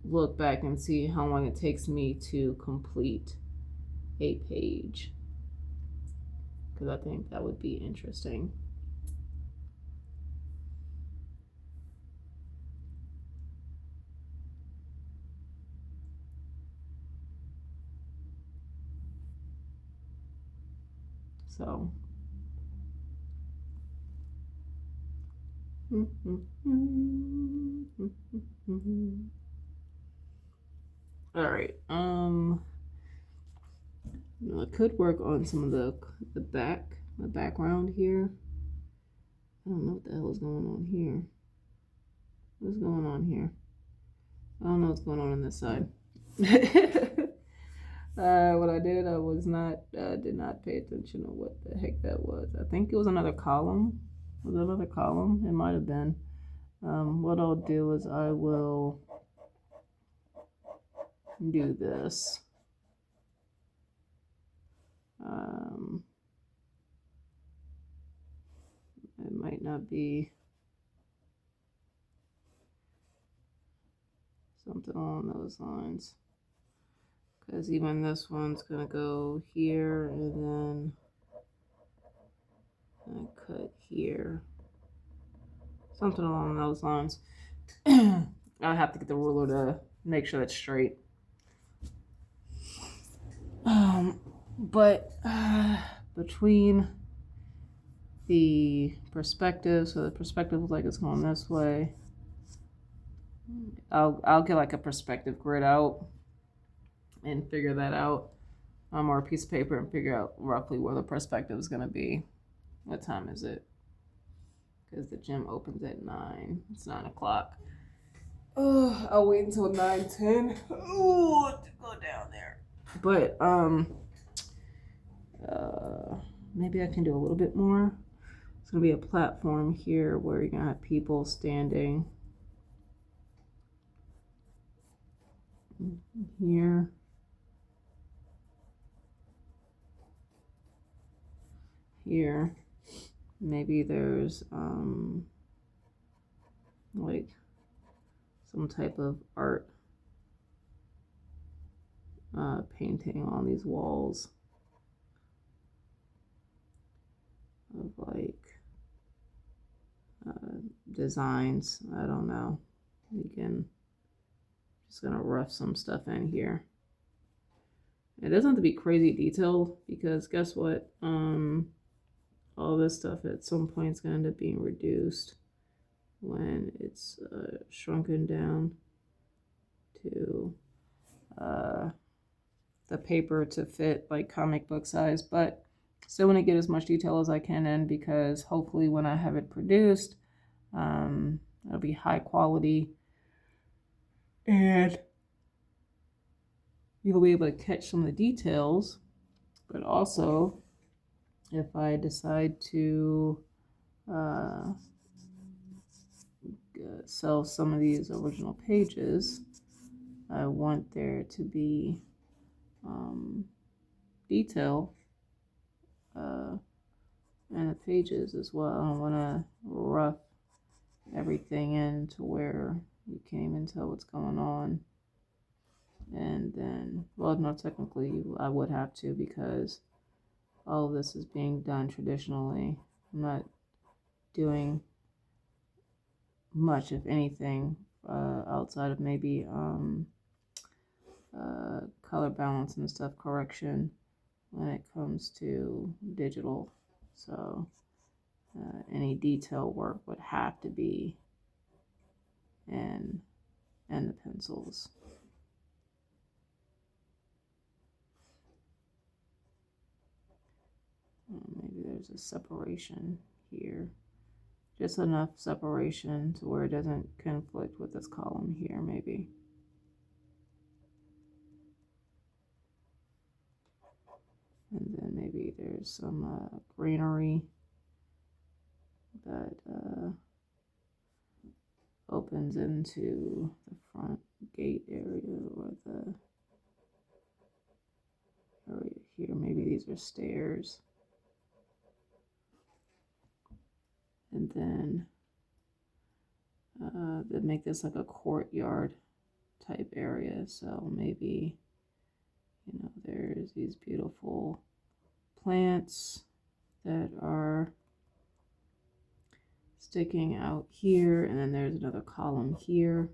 look back and see how long it takes me to complete a page, because I think that would be interesting. So, all right. I could work on some of the background here. I don't know what the hell is going on here. What's going on here? I don't know what's going on this side. What I did, I was not did not pay attention to what the heck that was. I think it was another column. Was it another column? It might have been. What I'll do is I will do this. It might not be something along those lines, because even this one's gonna go here and then I cut here, something along those lines. I have to get the ruler to make sure it's straight. But between the perspective, so the perspective looks like it's going this way. I'll get like a perspective grid out and figure that out, or a piece of paper, and figure out roughly where the perspective is going to be. What time is it? Because the gym opens at 9. It's 9 o'clock. Oh, I'll wait until 9:10. Oh, to go down there. But maybe I can do a little bit more. It's gonna be a platform here where you're gonna have people standing here. Here. Maybe there's like some type of art painting on these walls of like designs. I don't know. You can just gonna rough some stuff in here. It doesn't have to be crazy detailed, because guess what? All this stuff at some point is gonna end up being reduced when it's shrunken down to the paper to fit like comic book size. But still want to get as much detail as I can in, because hopefully when I have it produced, it'll be high quality and you'll be able to catch some of the details. But also, if I decide to sell some of these original pages, I want there to be detail in the pages as well. I want to rough everything in to where you can't even tell what's going on. And then, well, no, technically I would have to, because all of this is being done traditionally. I'm not doing much, if anything, outside of maybe color balance and stuff correction when it comes to digital. So any detail work would have to be in the pencils. Maybe there's a separation here. Just enough separation to where it doesn't conflict with this column here, maybe. And then maybe there's some greenery that opens into the front gate area, or the area here. Maybe these are stairs. And then they make this like a courtyard type area. So maybe, you know, there's these beautiful plants that are sticking out here, and then there's another column here.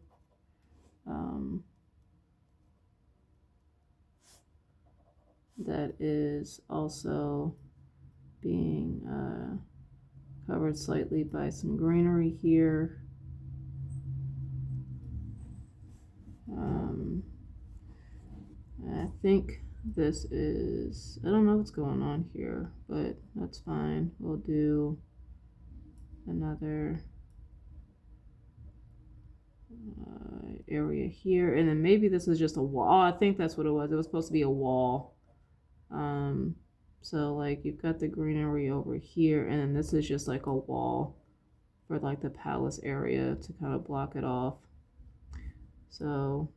That is also being covered slightly by some greenery here. I think this is, I don't know what's going on here, but that's fine. We'll do another area here, and then maybe this is just a wall. Oh, I think that's what it was. It was supposed to be a wall. So like you've got the greenery over here, and then this is just like a wall for like the palace area to kind of block it off. So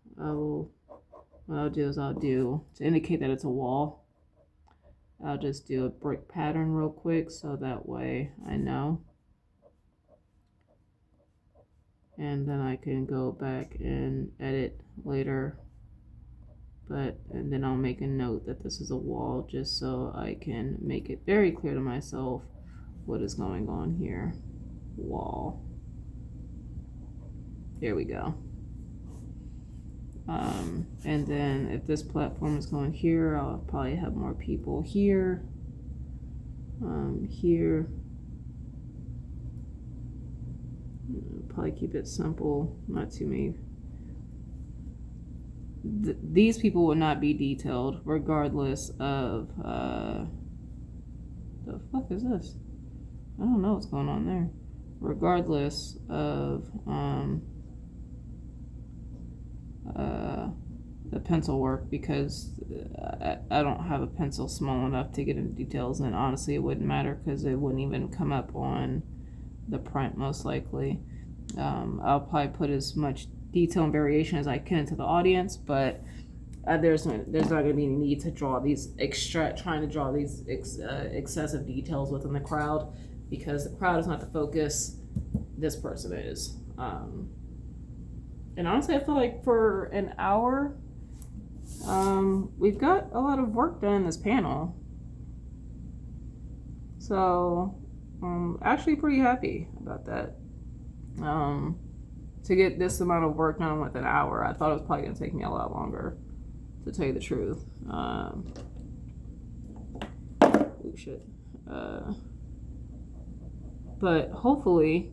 what I'll do is to indicate that it's a wall, I'll just do a brick pattern real quick, so that way I know. And then I can go back and edit later. And then I'll make a note that this is a wall, just so I can make it very clear to myself what is going on here. Wall. There we go. And then if this platform is going here, I'll probably have more people here. Here. Probably keep it simple, not too many. These people will not be detailed regardless of the fuck is this? I don't know what's going on there. Regardless of the pencil work, because I don't have a pencil small enough to get into details, and honestly it wouldn't matter because it wouldn't even come up on the print most likely. I'll probably put as much detail and variation as I can to the audience, but there's not going to be any need to draw these trying to draw these excessive details within the crowd, because the crowd is not the focus. This person is. And honestly, I feel like for an hour, we've got a lot of work done in this panel. So I'm actually pretty happy about that. To get this amount of work done with an hour, I thought it was probably going to take me a lot longer, to tell you the truth. Oh shit. But hopefully,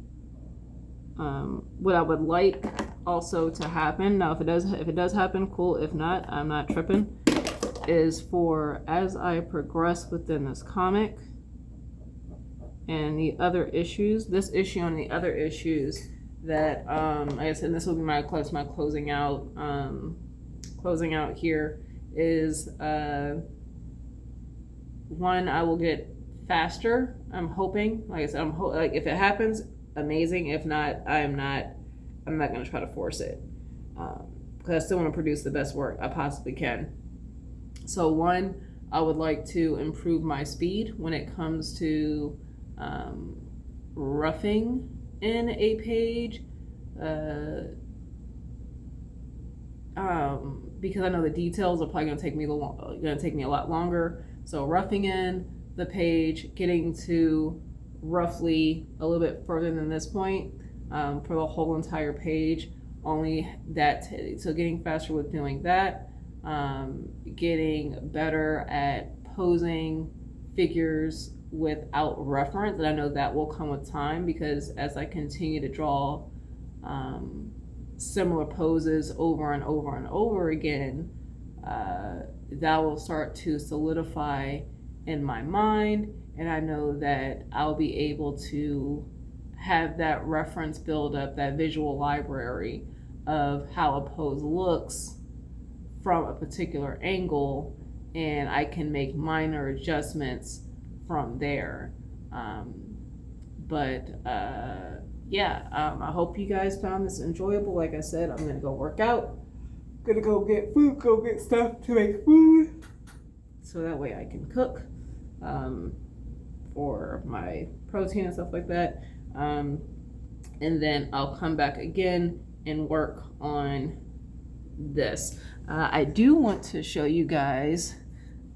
what I would like also to happen, now if it does happen, cool. If not, I'm not tripping, is for as I progress within this comic and the other issues, this issue and the other issues, that I guess, and this will be my closing out here, is one, I will get faster. I'm hoping, like I said, like if it happens, amazing. If not, I'm not going to try to force it, because I still want to produce the best work I possibly can. So one, I would like to improve my speed when it comes to roughing in a page, because I know the details are probably going to take me a lot longer. So roughing in the page, getting to roughly a little bit further than this point, for the whole entire page, only that. So getting faster with doing that, getting better at posing figures without reference, and I know that will come with time, because as I continue to draw similar poses over and over and over again, that will start to solidify in my mind, and I know that I'll be able to have that reference build up, that visual library of how a pose looks from a particular angle, and I can make minor adjustments from there. I hope you guys found this enjoyable. Like I said, I'm gonna go work out, gonna go get food, go get stuff to make food, so that way I can cook for my protein and stuff like that. And then I'll come back again and work on this. I do want to show you guys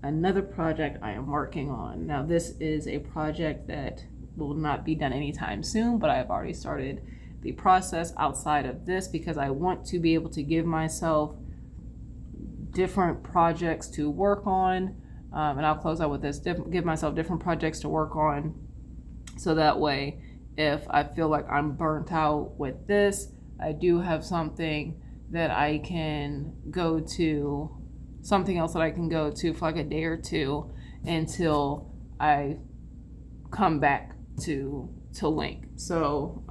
another project I am working on. Now, this is a project that will not be done anytime soon, but I've already started the process outside of this, because I want to be able to give myself different projects to work on. And I'll close out with this, give myself different projects to work on, so that way if I feel like I'm burnt out with this, I do have something that I can go to, something else that I can go to for like a day or two until I come back to Lynk. So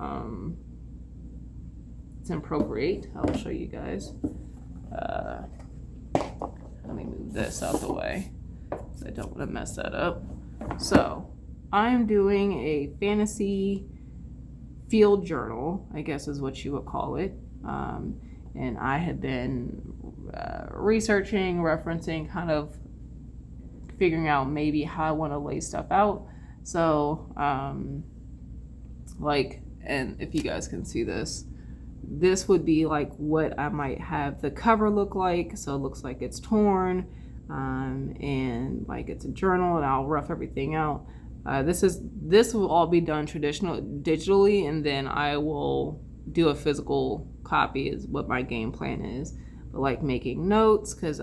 it's in Procreate. I'll show you guys. Let me move this out the way, so I don't want to mess that up. So I'm doing a fantasy field journal, I guess is what you would call it. And I have been researching, referencing, kind of figuring out maybe how I want to lay stuff out. So, and if you guys can see this, this would be like what I might have the cover look like. So it looks like it's torn, and like it's a journal, and I'll rough everything out. This will all be done digitally, and then I will do a physical copy is what my game plan is. But like making notes, because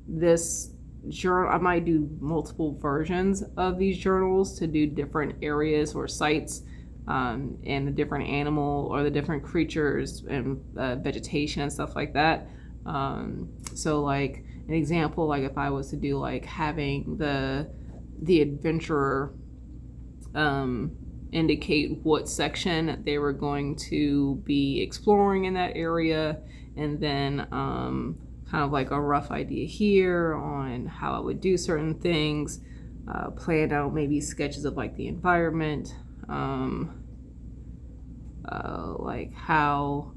this journal, I might do multiple versions of these journals to do different areas or sites, and the different animal or the different creatures and vegetation and stuff like that. So like an example, like if I was to do like having the adventurer indicate what section they were going to be exploring in that area, and then kind of like a rough idea here on how I would do certain things, plan out maybe sketches of like the environment, like how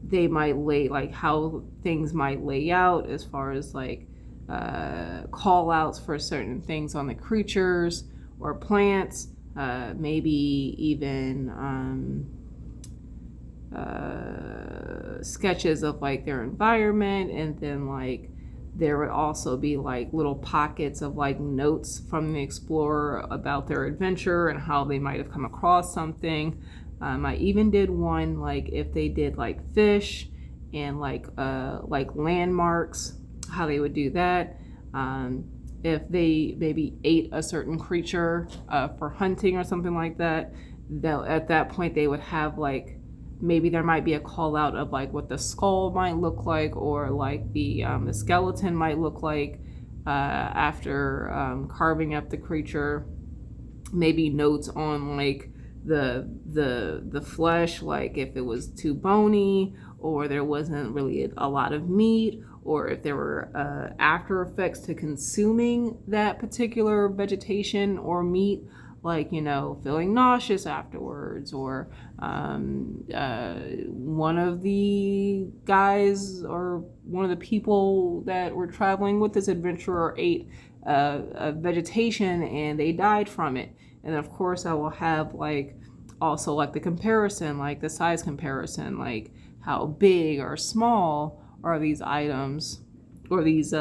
they might lay, like how things might lay out as far as like call outs for certain things on the creatures or plants, maybe even sketches of like their environment, and then like there would also be like little pockets of like notes from the explorer about their adventure and how they might have come across something. I even did one like if they did like fish and like landmarks, how they would do that. If they maybe ate a certain creature for hunting or something like that, at that point they would have like, maybe there might be a call out of like what the skull might look like, or like the skeleton might look like after carving up the creature. Maybe notes on like the flesh, like if it was too bony, or there wasn't really a lot of meat, or if there were after effects to consuming that particular vegetation or meat, like, you know, feeling nauseous afterwards, or one of the guys or one of the people that were traveling with this adventurer ate a vegetation and they died from it. And of course I will have like also like the comparison, like the size comparison, like how big or small are these items or these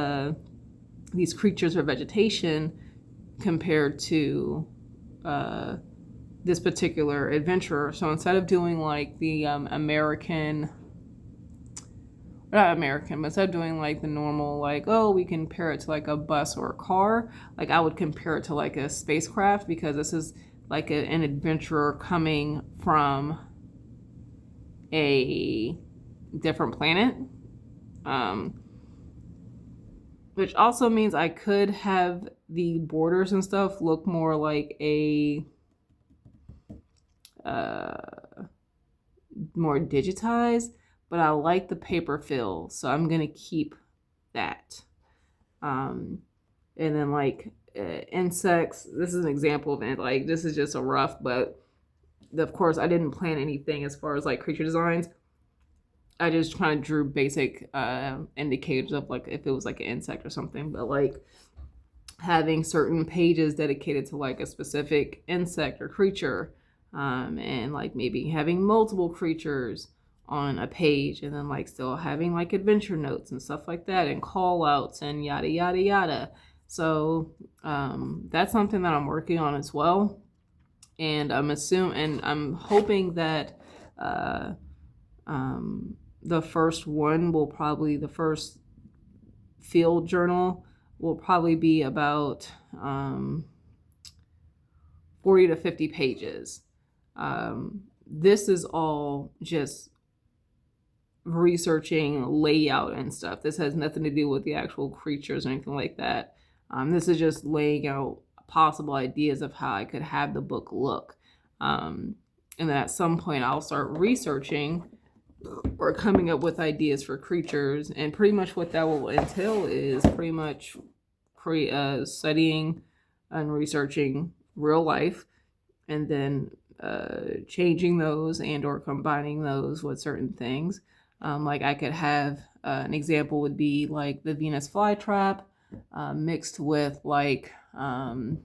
creatures or vegetation compared to this particular adventurer. So instead of doing like the American not American, but instead of doing like the normal, like, oh, we compare it to like a bus or a car, like I would compare it to like a spacecraft, because this is like an adventurer coming from a different planet. Which also means I could have the borders and stuff look more like a more digitized, but I like the paper fill, so I'm gonna keep that. And then like insects, this is an example of it. Like this is just a rough, but of course I didn't plan anything as far as like creature designs. I just kind of drew basic indicators of like if it was like an insect or something, but like having certain pages dedicated to like a specific insect or creature, and like maybe having multiple creatures on a page, and then like still having like adventure notes and stuff like that, and call outs and yada yada yada. So that's something that I'm working on as well, and I'm hoping that the first one will probably, the first field journal will probably be about 40 to 50 pages. This is all just researching layout and stuff. This has nothing to do with the actual creatures or anything like that. This is just laying out possible ideas of how I could have the book look. And then at some point I'll start researching or coming up with ideas for creatures, and pretty much what that will entail is pretty much studying and researching real life, and then changing those and or combining those with certain things. Like I could have an example would be like the Venus flytrap mixed with like the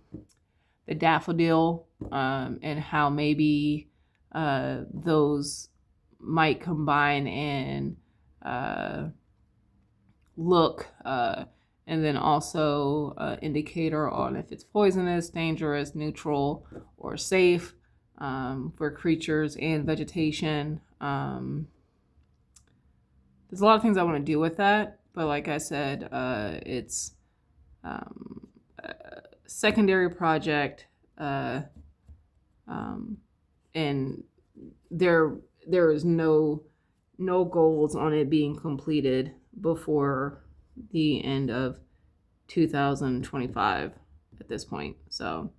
daffodil, and how maybe those might combine and look, and then also indicator on if it's poisonous, dangerous, neutral, or safe for creatures and vegetation. There's a lot of things I want to do with that, but like I said, it's a secondary project, and there is no goals on it being completed before the end of 2025 at this point. So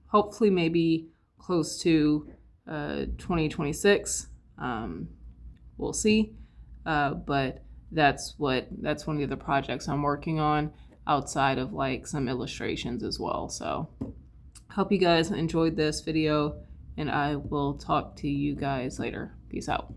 hopefully maybe close to 2026. We'll see. But that's one of the other projects I'm working on outside of like some illustrations as well. So hope you guys enjoyed this video, and I will talk to you guys later. Peace out.